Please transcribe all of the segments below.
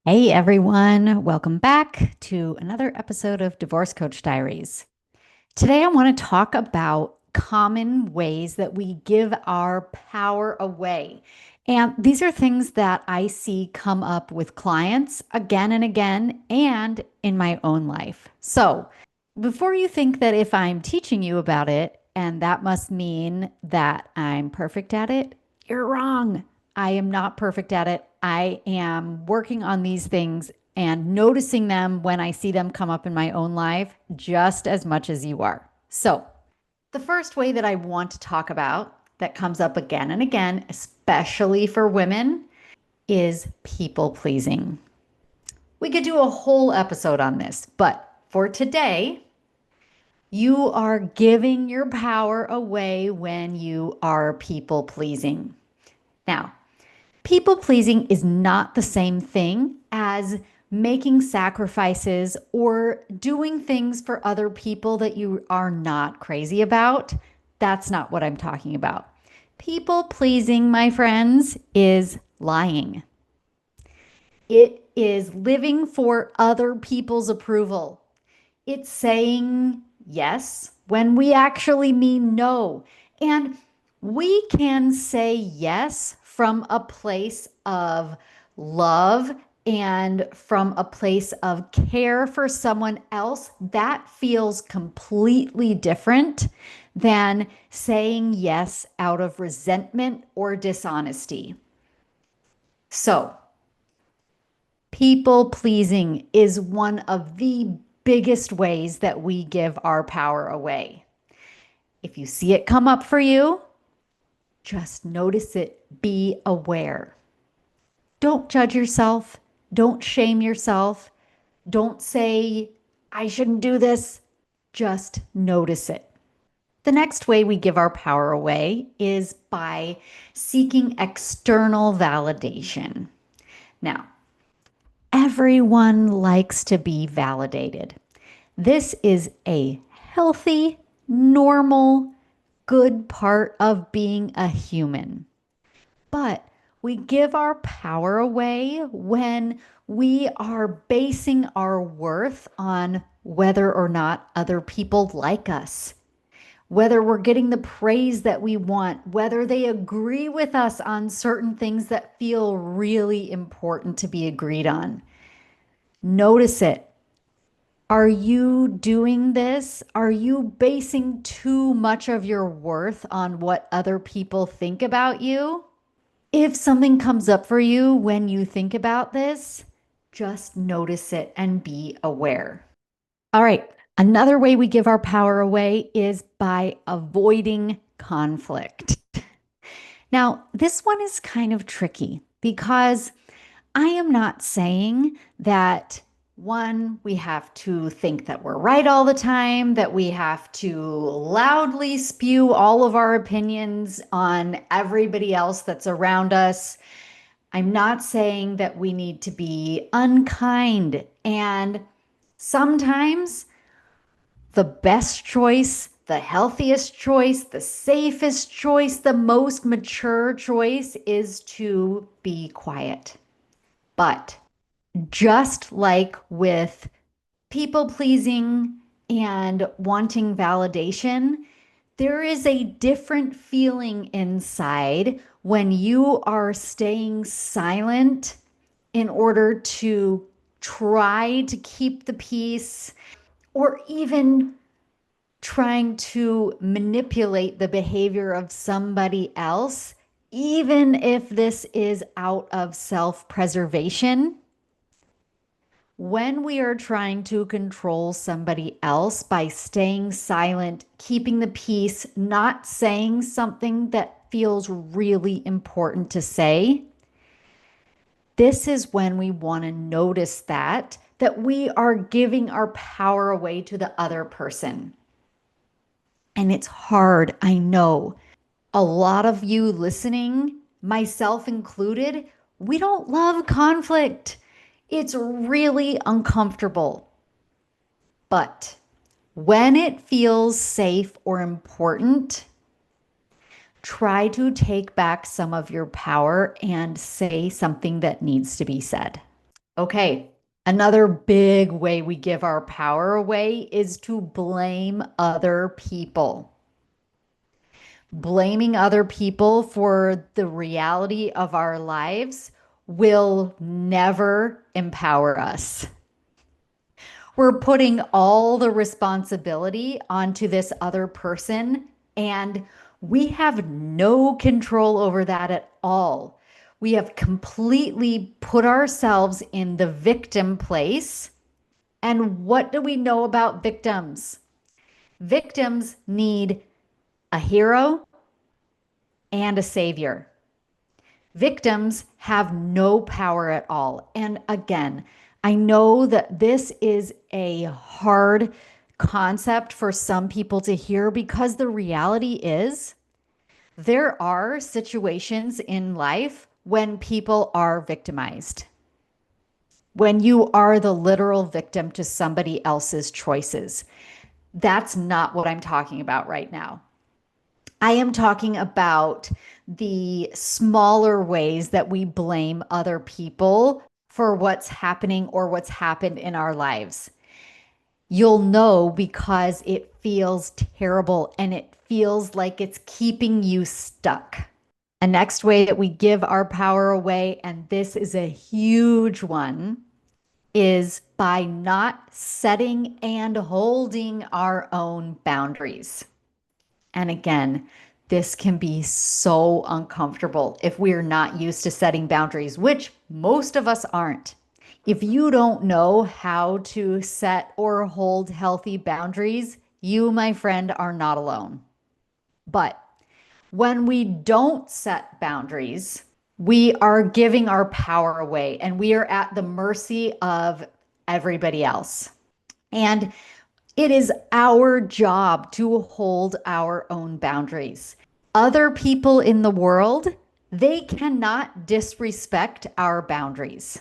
Hey everyone, welcome back to another episode of Divorce Coach Diaries. Today I want to talk about common ways that we give our power away. And these are things that I see come up with clients again and again and in my own life. So, before you think that if I'm teaching you about it and that must mean that I'm perfect at it, you're wrong. I am not perfect at it. I am working on these things and noticing them when I see them come up in my own life just as much as you are. So, the first way that I want to talk about that comes up again and again, especially for women, is people pleasing. We could do a whole episode on this, but for today, you are giving your power away when you are people pleasing. Now, people pleasing is not the same thing as making sacrifices or doing things for other people that you are not crazy about. That's not what I'm talking about. People pleasing, my friends, is lying. It is living for other people's approval. It's saying yes when we actually mean no. And we can say yes from a place of love and from a place of care for someone else. That feels completely different than saying yes out of resentment or dishonesty. So, people pleasing is one of the biggest ways that we give our power away. If you see it come up for you, just notice it. Be aware. Don't judge yourself. Don't shame yourself. Don't say, I shouldn't do this. Just notice it. The next way we give our power away is by seeking external validation. Now, everyone likes to be validated. This is a healthy, normal, good part of being a human. But we give our power away when we are basing our worth on whether or not other people like us, whether we're getting the praise that we want, whether they agree with us on certain things that feel really important to be agreed on. Notice it. Are you doing this? Are you basing too much of your worth on what other people think about you? If something comes up for you when you think about this, just notice it and be aware. All right. Another way we give our power away is by avoiding conflict. Now, this one is kind of tricky because I am not saying that one, we have to think that we're right all the time, that we have to loudly spew all of our opinions on everybody else that's around us. I'm not saying that we need to be unkind. And sometimes the best choice, the healthiest choice, the safest choice, the most mature choice is to be quiet. But just like with people pleasing and wanting validation, there is a different feeling inside when you are staying silent in order to try to keep the peace or even trying to manipulate the behavior of somebody else, even if this is out of self-preservation. When we are trying to control somebody else by staying silent, keeping the peace, not saying something that feels really important to say, this is when we want to notice that we are giving our power away to the other person. And it's hard, I know. A lot of you listening, myself included, we don't love conflict. It's really uncomfortable. But when it feels safe or important, try to take back some of your power and say something that needs to be said. Okay, another big way we give our power away is to blame other people. Blaming other people for the reality of our lives will never empower us. We're putting all the responsibility onto this other person, and we have no control over that at all. We have completely put ourselves in the victim place. And what do we know about victims? Victims need a hero and a savior. Victims have no power at all. And again, I know that this is a hard concept for some people to hear because the reality is there are situations in life when people are victimized, when you are the literal victim to somebody else's choices. That's not what I'm talking about right now. I am talking about the smaller ways that we blame other people for what's happening or what's happened in our lives. You'll know because it feels terrible and it feels like it's keeping you stuck. A next way that we give our power away, and this is a huge one, is by not setting and holding our own boundaries. And again, this can be so uncomfortable if we're not used to setting boundaries, which most of us aren't. If you don't know how to set or hold healthy boundaries, you, my friend, are not alone. But when we don't set boundaries, we are giving our power away and we are at the mercy of everybody else. And it is our job to hold our own boundaries. Other people in the world, they cannot disrespect our boundaries.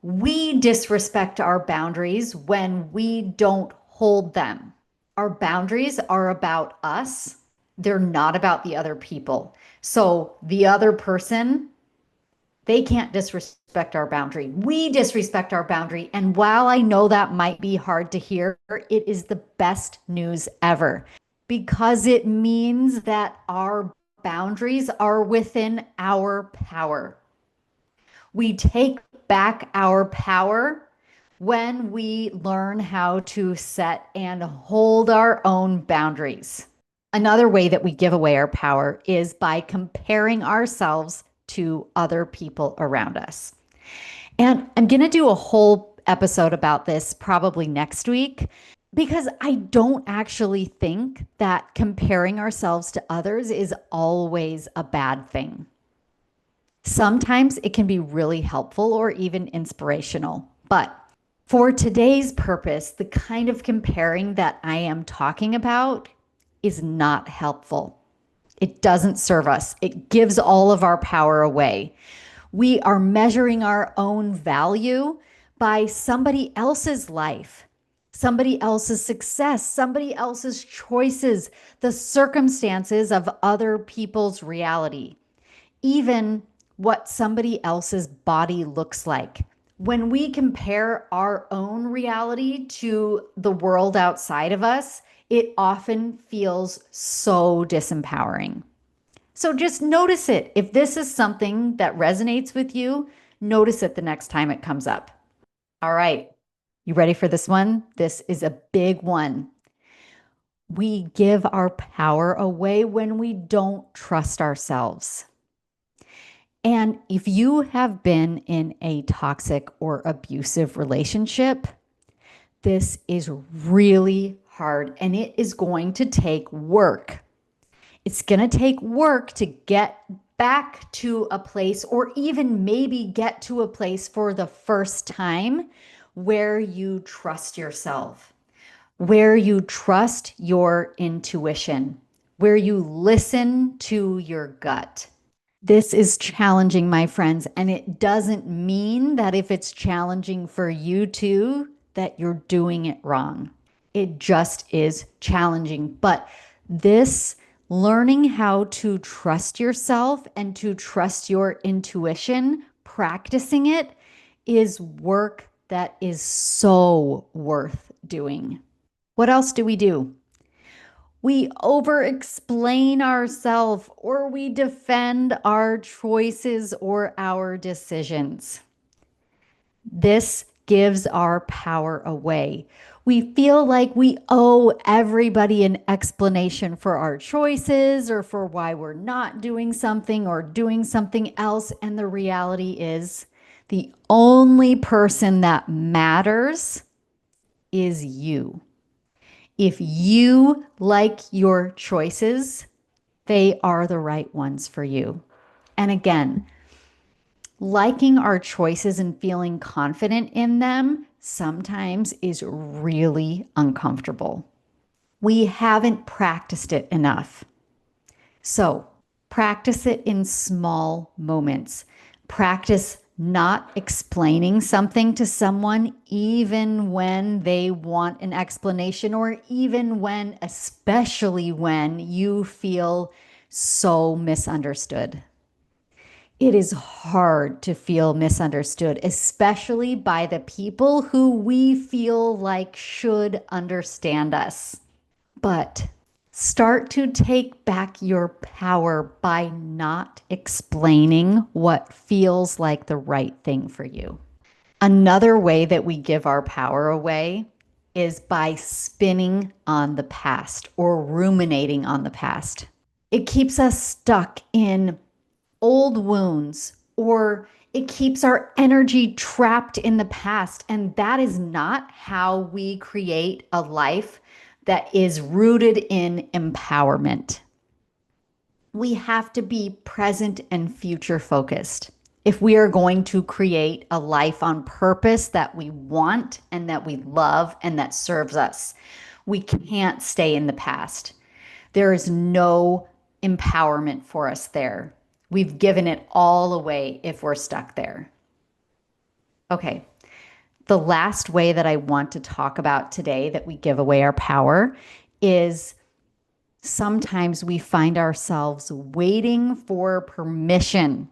We disrespect our boundaries when we don't hold them. Our boundaries are about us. They're not about the other people. So the other person, they can't disrespect our boundary. We disrespect our boundary. And while I know that might be hard to hear, it is the best news ever because it means that our boundaries are within our power. We take back our power when we learn how to set and hold our own boundaries. Another way that we give away our power is by comparing ourselves to other people around us. And I'm going to do a whole episode about this probably next week because I don't actually think that comparing ourselves to others is always a bad thing. Sometimes it can be really helpful or even inspirational. But for today's purpose, the kind of comparing that I am talking about is not helpful. It doesn't serve us. It gives all of our power away. We are measuring our own value by somebody else's life, somebody else's success, somebody else's choices, the circumstances of other people's reality, even what somebody else's body looks like. When we compare our own reality to the world outside of us, it often feels so disempowering. So just notice it. If this is something that resonates with you, notice it the next time it comes up. All right. You ready for this one? This is a big one. We give our power away when we don't trust ourselves. And if you have been in a toxic or abusive relationship, this is really hard and it is going to take work. It's going to take work to get back to a place or even maybe get to a place for the first time where you trust yourself, where you trust your intuition, where you listen to your gut. This is challenging, my friends, and it doesn't mean that if it's challenging for you too, that you're doing it wrong. It just is challenging. But this learning how to trust yourself and to trust your intuition, practicing it is work that is so worth doing. What else do? We over-explain ourselves, or we defend our choices or our decisions. This gives our power away. We feel like we owe everybody an explanation for our choices or for why we're not doing something or doing something else. And the reality is, the only person that matters is you. If you like your choices, they are the right ones for you. And again, liking our choices and feeling confident in them sometimes is really uncomfortable. We haven't practiced it enough. So practice it in small moments. Practice not explaining something to someone, even when they want an explanation, or even when, especially when you feel so misunderstood. It is hard to feel misunderstood, especially by the people who we feel like should understand us. But start to take back your power by not explaining what feels like the right thing for you. Another way that we give our power away is by spinning on the past or ruminating on the past. It keeps us stuck in old wounds, or it keeps our energy trapped in the past. And that is not how we create a life that is rooted in empowerment. We have to be present and future focused if we are going to create a life on purpose that we want and that we love and that serves us. We can't stay in the past. There is no empowerment for us there. We've given it all away if we're stuck there. Okay, the last way that I want to talk about today that we give away our power is sometimes we find ourselves waiting for permission.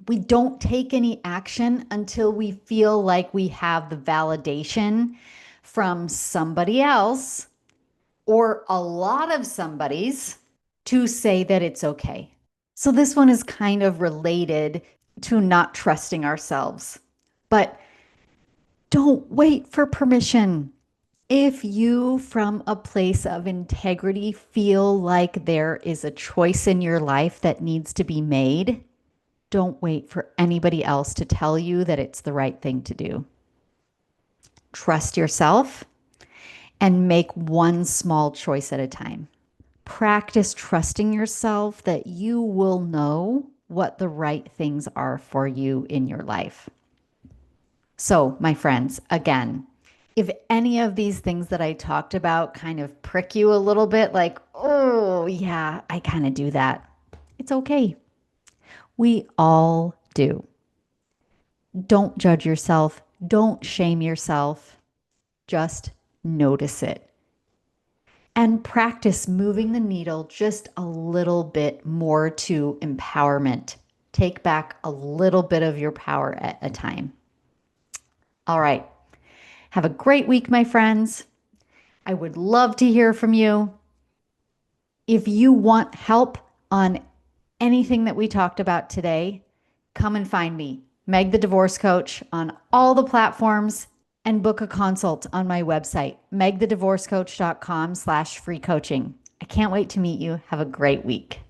We don't take any action until we feel like we have the validation from somebody else or a lot of somebody's to say that it's okay. So this one is kind of related to not trusting ourselves, but don't wait for permission. If you, from a place of integrity, feel like there is a choice in your life that needs to be made, don't wait for anybody else to tell you that it's the right thing to do. Trust yourself and make one small choice at a time. Practice trusting yourself that you will know what the right things are for you in your life. So, my friends, again, if any of these things that I talked about kind of prick you a little bit, like, oh, yeah, I kind of do that, it's okay. We all do. Don't judge yourself. Don't shame yourself. Just notice it. And practice moving the needle just a little bit more to empowerment. Take back a little bit of your power at a time. All right. Have a great week, my friends. I would love to hear from you. If you want help on anything that we talked about today, come and find me, Meg the Divorce Coach, on all the platforms, and book a consult on my website, megthedivorcecoach.com/free coaching. I can't wait to meet you. Have a great week.